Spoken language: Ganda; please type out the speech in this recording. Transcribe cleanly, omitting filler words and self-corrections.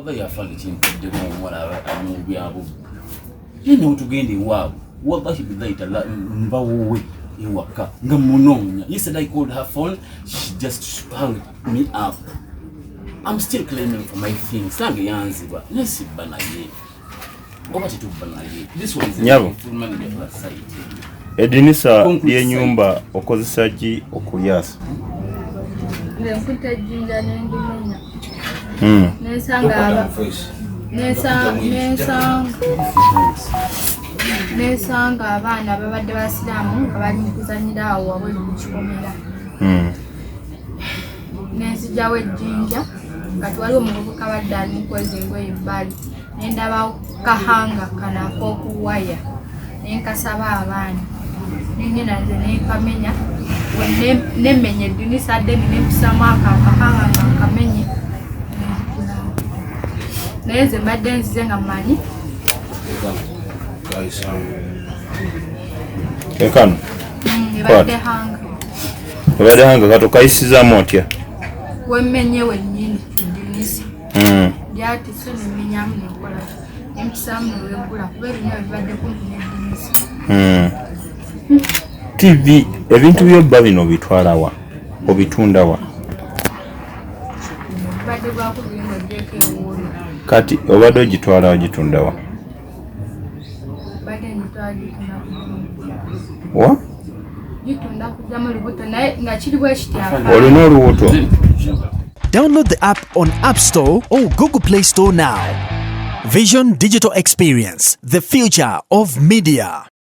Father yafanye chimpide mu mwana amubi abo. Yene utugende iwabo. Wallahi billahi tala mba wowe iwaka nga munonya. Yesterday I called her phone, she just hung me up. I'm still claiming for my things. Sange yanziba. Nesi banaye. Obati tu banaye. This one is a full man of the society. Edinisa y'ennyumba okozesa ki okulyasa? Nkuta jinja n'endimenya. Nesanga abaana babadde basiraamu nga bali kuzannyira awo wabweru mu kikomera. Nenzijjawo ejjinja kati waliwo omuvubuka badde ali mukweza engoye ebbali nendaba kahanga kano ak'okuwaya nenkasaba abaana nengenda nze nenkamenya nemmenya eddinisa ddene nempisamu akahanga nga nkamenye naye nze mbadde nzize nga mmanyi ekano ebadde hanga kato kayisizaamu otya wemmenye wennyini eddinisa lyati so nemmenyamu nenkola nempisamu newegula kuba ebinyo bibadde kumpi n'eddinisa. TV ebintu byobba bino bitwalawa obitundawa Badde bwakubinga ojjeko ewuulu kati obadde ogitwala ogitundawa badde nitwala gitunda wa gitunda kugyamu olubuto naye nga kiri bwe kityaka olina olubuto. Download the app on App Store or Google Play Store now. Vision Digital Experience, the future of media.